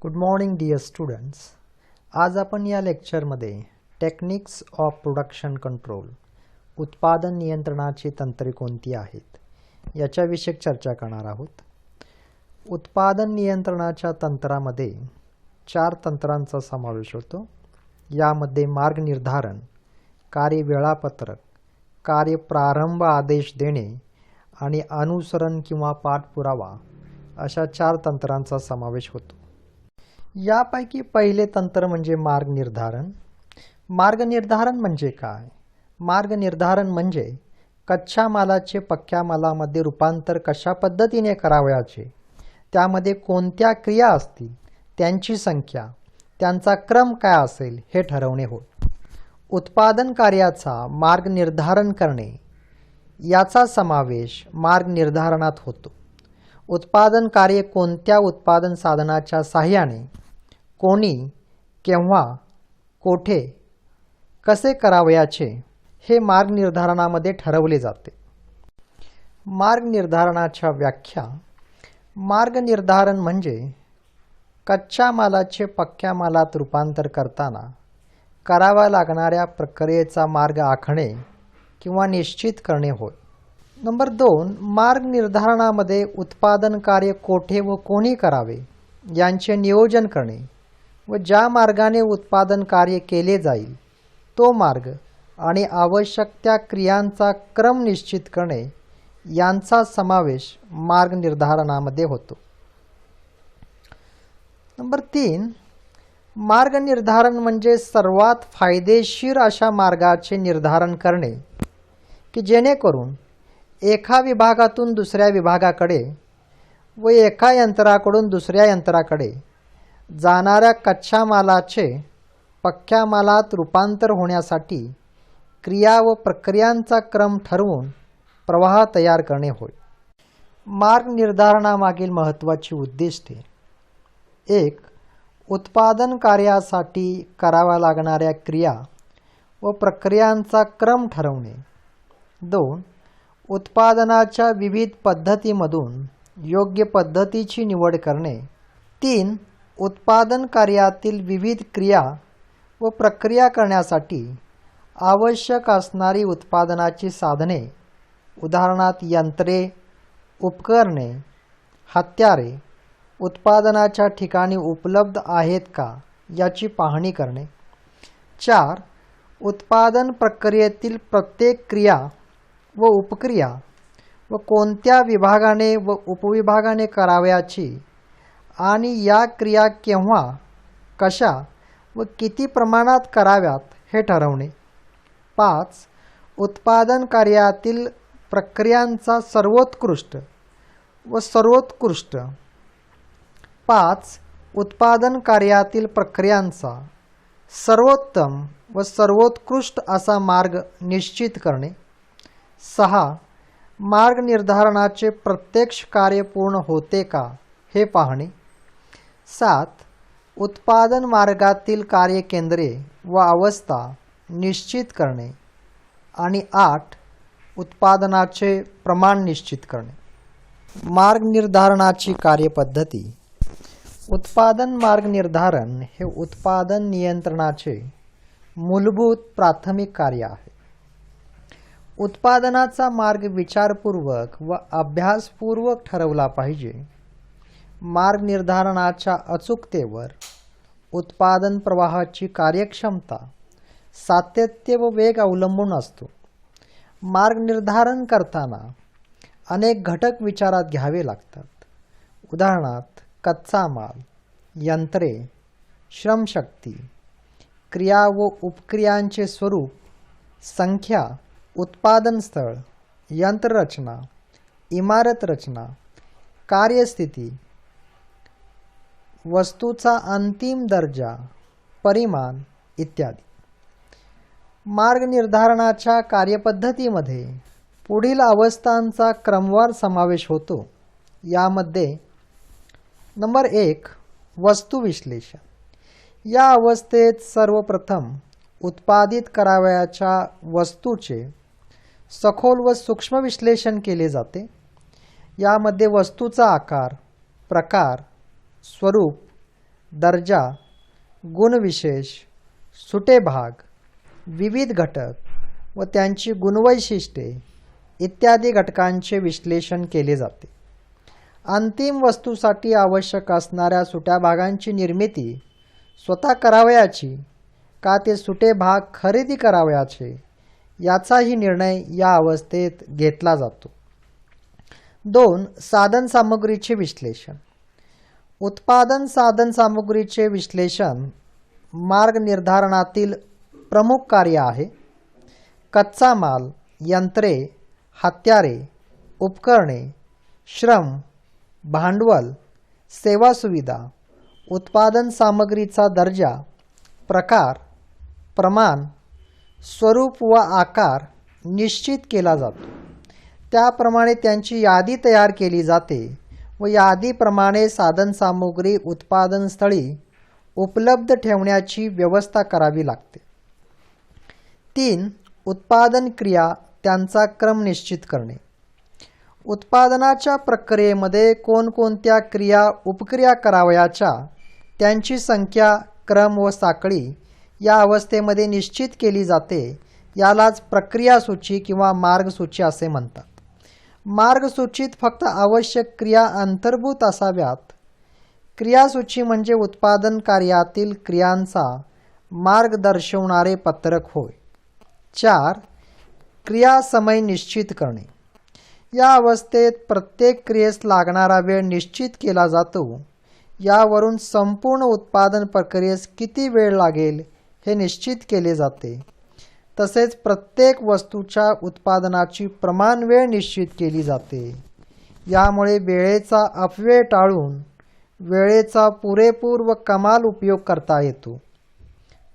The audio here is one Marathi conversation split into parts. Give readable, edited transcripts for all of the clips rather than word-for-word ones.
Good morning dear students. आज आपण या लेक्चरमध्ये टेक्निक्स ऑफ प्रोडक्शन कंट्रोल उत्पादन नियंत्रणाची तंत्रे कोणती आहेत याच्याविषयी चर्चा करणार आहोत. उत्पादन नियंत्रणाच्या तंत्रामध्ये 4 तंत्रांचा समावेश होतो. यामध्ये मार्ग निर्धारण, कार्य वेळापत्रक, कार्य प्रारंभ आदेश देणे आणि अनुसरण किंवा पाठपुरावा अशा 4 तंत्रांचा समावेश होतो. यापैकी पहिले तंत्र म्हणजे मार्ग निर्धारण. मार्ग निर्धारण म्हणजे काय? मार्ग निर्धारण म्हणजे कच्च्या मालाचे पक्क्या मालामध्ये रूपांतर कशा पद्धतीने करावयाचे, त्यामध्ये कोणत्या क्रिया असतील, त्यांची संख्या, त्यांचा क्रम काय असेल हे ठरवणे होय. उत्पादन कार्याचा मार्ग निर्धारण करणे याचा समावेश मार्ग निर्धारणात होतो. उत्पादन कार्य कोणत्या उत्पादन साधनाच्या साहाय्याने, कोणी, केव्हा, कोठे, कसे करावयाचे हे मार्ग निर्धारणामध्ये ठरवले जाते. मार्ग निर्धारणाच्या व्याख्या. मार्ग निर्धारण म्हणजे कच्च्या मालाचे पक्क्या मालात रूपांतर करताना कराव्या लागणाऱ्या प्रक्रियेचा मार्ग आखणे किंवा निश्चित करणे होय. नंबर 2, मार्ग निर्धारणामध्ये उत्पादन कार्य कोठे व कोणी करावे यांचे नियोजन करणे व ज्या मार्गाने उत्पादन कार्य केले जाईल तो मार्ग आणि आवश्यक त्या क्रियांचा क्रम निश्चित करणे यांचा समावेश मार्ग निर्धारणामध्ये होतो. नंबर 3, मार्ग निर्धारण म्हणजे सर्वात फायदेशीर अशा मार्गाचे निर्धारण करणे की जेणेकरून एका विभागातून दुसऱ्या विभागाकडे व एका यंत्राकडून दुसऱ्या यंत्राकडे जाणाऱ्या कच्च्या मालाचे पक्क्या मालात रूपांतर होण्यासाठी क्रिया व प्रक्रियांचा क्रम ठरवून प्रवाह तयार करणे होय. मार्ग निर्धारणामागील महत्त्वाची उद्दिष्टे. 1. उत्पादन कार्यासाठी कराव्या लागणाऱ्या क्रिया व प्रक्रियांचा क्रम ठरवणे. 2. उत्पादनाच्या विविध पद्धतीमधून योग्य पद्धतीची निवड करणे. 3. उत्पादन कार्यातील विविध क्रिया व प्रक्रिया करण्यासाठी आवश्यक असणारी उत्पादनाची साधने, उदाहरणार्थ यंत्रे, उपकरणे, हत्यारे उत्पादनाच्या ठिकाणी उपलब्ध आहेत का याची पाहणी करणे. 4. उत्पादन प्रक्रियेतील प्रत्येक क्रिया व उपक्रिया व कोणत्या विभागाने व उपविभागाने करावयाची आणि या क्रिया केव्हा, कशा व किती प्रमाणात कराव्यात हे ठरवणे. 5. उत्पादन कार्यातील प्रक्रियांचा सर्वोत्कृष्ट व सर्वोत्कृष्ट. 5. उत्पादन कार्यातील प्रक्रियांचा सर्वोत्तम व सर्वोत्कृष्ट असा मार्ग निश्चित करणे. 6. मार्ग निर्धारणाचे प्रत्यक्ष कार्य पूर्ण होते का हे पाहणे. 7. उत्पादन मार्गातील कार्यकेंद्रे व अवस्था निश्चित करणे. आणि 8. उत्पादनाचे प्रमाण निश्चित करणे. मार्ग निर्धारणाची कार्यपद्धती. उत्पादन मार्ग निर्धारण हे उत्पादन नियंत्रणाचे मूलभूत प्राथमिक कार्य आहे. उत्पादनाचा मार्ग विचारपूर्वक व अभ्यासपूर्वक ठरवला पाहिजे. मार्ग निर्धारणाच्या अचूकतेवर उत्पादन प्रवाहाची कार्यक्षमता, सातत्य व वेग अवलंबून असतो. मार्ग निर्धारण करताना अनेक घटक विचारात घ्यावे लागतात. उदाहरणार्थ कच्चा माल, यंत्रे, श्रमशक्ती, क्रिया व उपक्रियांचे स्वरूप, संख्या, उत्पादन स्थळ, यंत्ररचना, इमारत रचना, कार्यस्थिती, वस्तूचा अंतिम दर्जा, परिमाण इत्यादी. मार्ग निर्धारणाच्या कार्यपद्धतीमध्ये पुढील अवस्थांचा क्रमवार समावेश होतो. यामध्ये नंबर 1, वस्तू विश्लेषण. या अवस्थेत सर्वप्रथम उत्पादित करावयाच्या वस्तूचे सखोल व सूक्ष्म विश्लेषण केले जाते. यामध्ये वस्तूचा आकार, प्रकार, स्वरूप, दर्जा, गुणविशेष, सुटे भाग, विविध घटक व त्यांची गुणवैशिष्ट्ये इत्यादी घटकांचे विश्लेषण केले जाते. अंतिम वस्तूसाठी आवश्यक असणाऱ्या सुट्या भागांची निर्मिती स्वतः करावयाची का ते सुटे भाग खरेदी करावयाचे याचाही निर्णय या अवस्थेत घेतला जातो. 2. साधनसामुग्रीचे विश्लेषण. उत्पादन साधनसामुग्रीचे विश्लेषण मार्ग निर्धारणातील प्रमुख कार्य आहे. कच्चा माल, यंत्रे, हत्यारे, उपकरणे, श्रम, भांडवल, सेवा सुविधा, उत्पादन सामग्रीचा दर्जा, प्रकार, प्रमाण, स्वरूप व आकार निश्चित केला जातो. त्याप्रमाणे त्यांची यादी तयार केली जाते व यादीप्रमाणे साधनसामुग्री उत्पादन स्थळी उपलब्ध ठेवण्याची व्यवस्था करावी लागते. 3. उत्पादन क्रिया, त्यांचा क्रम निश्चित करणे. उत्पादनाच्या प्रक्रियेमध्ये कोणकोणत्या क्रिया उपक्रिया करावयाच्या त्यांची संख्या, क्रम व साखळी या अवस्थेमध्ये निश्चित केली जाते. यालाच प्रक्रियासूची किंवा मार्गसूची असे म्हणतात. मार्गसूचीत फक्त आवश्यक क्रिया अंतर्भूत असाव्यात. क्रियासूची म्हणजे उत्पादन कार्यातील क्रियांचा मार्ग दर्शवणारे पत्रक होय. 4. क्रिया समय निश्चित करणे. या अवस्थेत प्रत्येक क्रियेस लागणारा वेळ निश्चित केला जातो. यावरून संपूर्ण उत्पादन प्रक्रियेस किती वेळ लागेल हे निश्चित केले जाते. तसेच प्रत्येक वस्तूच्या उत्पादनाची प्रमाण वेळ निश्चित केली जाते. यामुळे वेळेचा अपव्यय टाळून वेळेचा पुरेपूर व कमाल उपयोग करता येतो.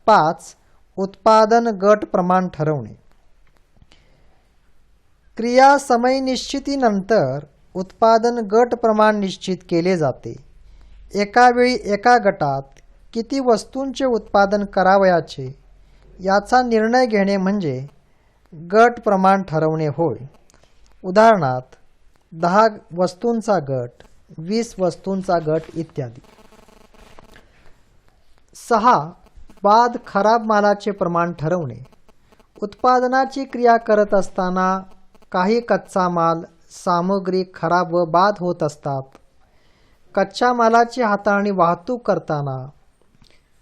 5. उत्पादन गट प्रमाण ठरवणे. क्रिया समय निश्चितीनंतर उत्पादन गट प्रमाण निश्चित केले जाते. एका वेळी एका गटात किती वस्तूंचे उत्पादन करावयाचे याचा निर्णय घेणे म्हणजे गट प्रमाण ठरवणे होय. उदाहरणार्थ 10 वस्तूंचा गट, 20 वस्तूंचा गट इत्यादी. 6. बाद खराब मालाचे प्रमाण ठरवणे. उत्पादनाची क्रिया करत असताना काही कच्चा माल सामग्री खराब व बाद होत असतात. कच्च्या मालाची हाताळणी वाहतूक करताना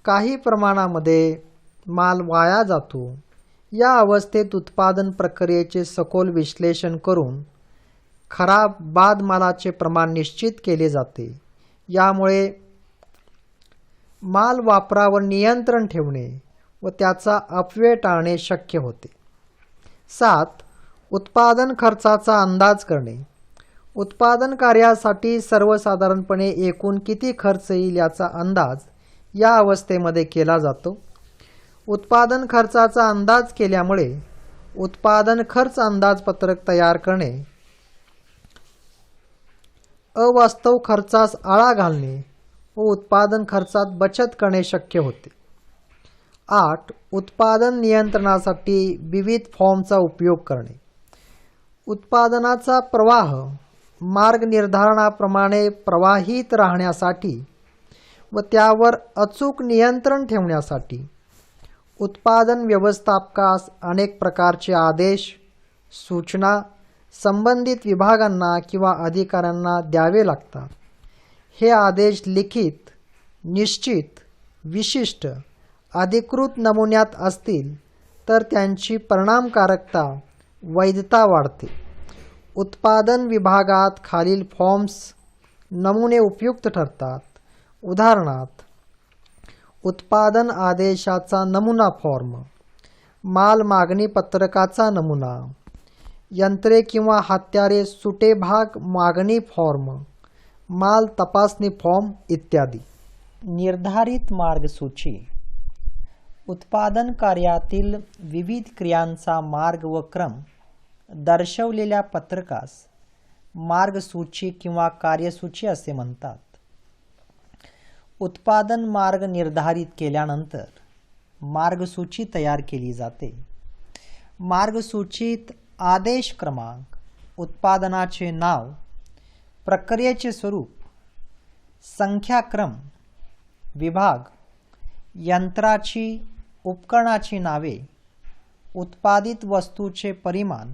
काही प्रमाणामध्ये माल वाया जातो. या अवस्थेत उत्पादन प्रक्रियेचे सखोल विश्लेषण करून खराब बाद मालाचे प्रमाण निश्चित केले जाते. यामुळे माल वापरावर नियंत्रण ठेवणे व त्याचा अपव्यय टाळणे शक्य होते. 7. उत्पादन खर्चाचा अंदाज करणे. उत्पादन कार्यासाठी सर्वसाधारणपणे एकूण किती खर्च येईल याचा अंदाज या अवस्थेमध्ये केला जातो. उत्पादन खर्चाचा अंदाज केल्यामुळे उत्पादन खर्च अंदाजपत्रक तयार करणे, अवास्तव खर्चास आळा घालणे व उत्पादन खर्चात बचत करणे शक्य होते. 8. उत्पादन नियंत्रणासाठी विविध फॉर्मचा उपयोग करणे. उत्पादनाचा प्रवाह मार्ग निर्धारणाप्रमाणे प्रवाहित राहण्यासाठी व त्यावर अचूक नियंत्रण ठेवण्यासाठी उत्पादन व्यवस्थापकास अनेक प्रकारचे आदेश, सूचना संबंधित विभागांना किंवा अधिकाऱ्यांना द्यावे लागतात. हे आदेश लिखित, निश्चित, विशिष्ट, अधिकृत नमुन्यात असतील तर त्यांची परिणामकारकता, वैधता वाढते. उत्पादन विभागात खालील फॉर्म्स नमुने उपयुक्त ठरतात. उदाहरणार्थ उत्पादन आदेशाचा नमुना फॉर्म, माल मागणी पत्रकाचा नमुना, यंत्रे किंवा हत्यारे सुटे भाग मागणी फॉर्म, माल तपासणी फॉर्म इत्यादी. निर्धारित मार्गसूची. उत्पादन कार्यातील विविध क्रियांचा मार्ग व क्रम दर्शवलेल्या पत्रकास मार्गसूची किंवा कार्यसूची असे म्हणतात. उत्पादन मार्ग निर्धारित केल्यानंतर मार्गसूची तयार केली जाते. मार्गसूचीत आदेश क्रमांक, उत्पादनाचे नाव, प्रक्रियेचे स्वरूप, संख्याक्रम, विभाग, यंत्राची उपकरणाची नावे, उत्पादित वस्तूचे परिमाण,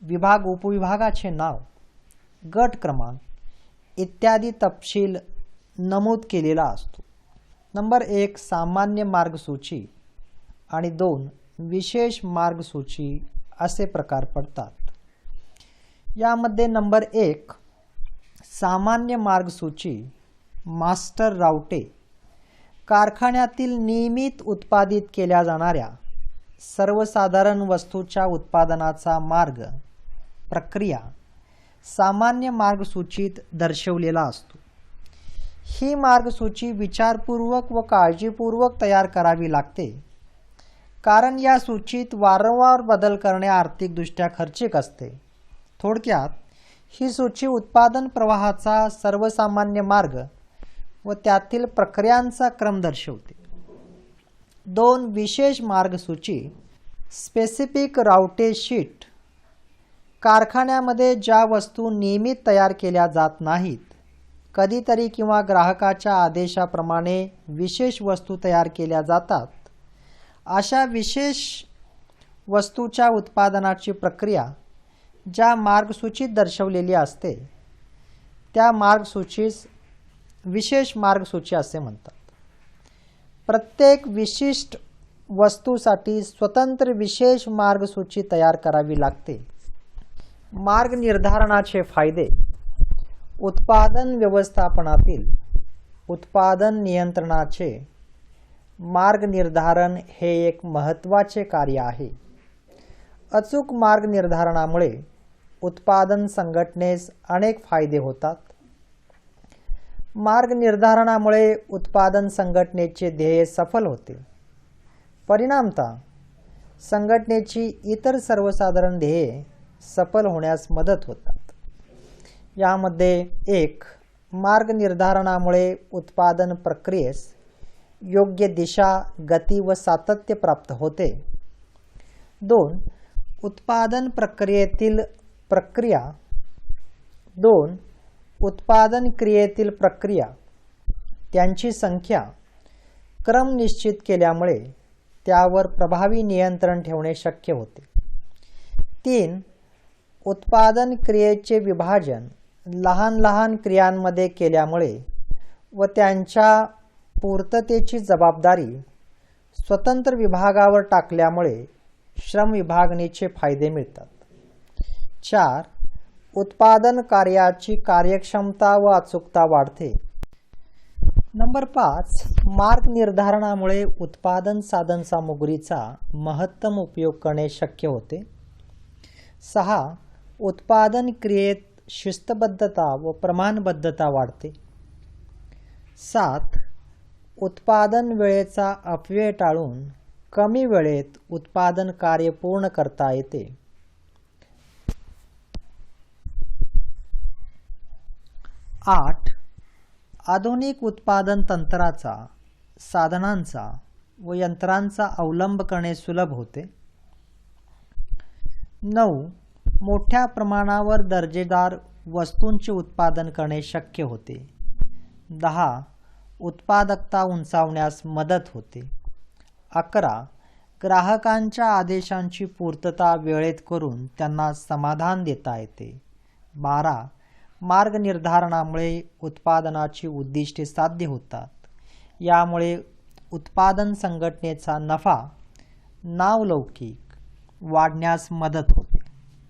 विभाग उपविभागाचे नाव, गट क्रमांक इत्यादी तपशील नमूद केलेला असतो. नंबर 1 सामान्य मार्गसूची आणि 2 विशेष मार्गसूची असे प्रकार पडतात. यामध्ये नंबर 1 सामान्य मार्गसूची मास्टर राउटे कारखान्यातील नियमित उत्पादित केल्या जाणाऱ्या सर्वसाधारण वस्तूच्या उत्पादनाचा मार्ग, प्रक्रिया सामान्य मार्गसूचीत दर्शवलेला असतो. ही मार्गसूची विचारपूर्वक व काळजीपूर्वक तयार करावी लागते, कारण या सूचीत वारंवार बदल करणे आर्थिकदृष्ट्या खर्चिक असते. थोडक्यात ही सूची उत्पादन प्रवाहाचा सर्वसामान्य मार्ग व त्यातील प्रक्रियांचा क्रम दर्शवते. 2 विशेष मार्गसूची स्पेसिफिक राउटे शीट कारखान्यामध्ये ज्या वस्तू नियमित तयार केल्या जात नाहीत, कधीतरी किंवा ग्राहकाच्या आदेशाप्रमाणे विशेष वस्तू तयार केल्या जातात, अशा विशेष वस्तूच्या उत्पादनाची प्रक्रिया ज्या मार्गसूचीत दर्शवलेली असते त्या मार्गसूचीस विशेष मार्गसूची असे म्हणतात. प्रत्येक विशिष्ट वस्तूसाठी स्वतंत्र विशेष मार्गसूची तयार करावी लागते. मार्ग निर्धारणाचे फायदे. उत्पादन व्यवस्थापनातील उत्पादन नियंत्रणाचे मार्ग निर्धारण हे एक महत्त्वाचे कार्य आहे. अचूक मार्ग निर्धारणामुळे उत्पादन संघटनेस अनेक फायदे होतात. मार्ग निर्धारणामुळे उत्पादन संघटनेचे ध्येय सफल होते. परिणामतः संघटनेची इतर सर्वसाधारण ध्येये सफल होण्यास मदत होतात. यामध्ये 1 मार्ग निर्धारणामुळे उत्पादन प्रक्रियेस योग्य दिशा, गती व सातत्य प्राप्त होते. 2 उत्पादन प्रक्रियेतील प्रक्रिया 2 उत्पादन क्रियेतील प्रक्रिया त्यांची संख्या, क्रम निश्चित केल्यामुळे त्यावर प्रभावी नियंत्रण ठेवणे शक्य होते. 3 उत्पादन क्रियेचे विभाजन लहान लहान क्रियांमध्ये केल्यामुळे व त्यांच्या पूर्ततेची जबाबदारी स्वतंत्र विभागावर टाकल्यामुळे श्रम विभागणीचे फायदे मिळतात. 4 उत्पादन कार्याची कार्यक्षमता व अचूकता वाढते. नंबर 5 मार्ग निर्धारणामुळे उत्पादन साधनसामुग्रीचा महत्तम उपयोग करणे शक्य होते. 6 उत्पादन क्रियेत शिस्तबद्धता व प्रमाणबद्धता वाढते. 7 उत्पादन वेळेचा अपव्यय टाळून कमी वेळेत उत्पादन कार्य पूर्ण करता येते. 8 आधुनिक उत्पादन तंत्राचा, साधनांचा व यंत्रांचा अवलंब करणे सुलभ होते. 9 मोठ्या प्रमाणावर दर्जेदार वस्तूंचे उत्पादन करणे शक्य होते. 10 उत्पादकता उंचावण्यास मदत होते. 11 ग्राहकांच्या आदेशांची पूर्तता वेळेत करून त्यांना समाधान देता येते. 12 मार्ग निर्धारणामुळे उत्पादनाची उद्दिष्टे साध्य होतात. यामुळे उत्पादन संघटनेचा नफा नावलौकिक वाढण्यास मदत होते.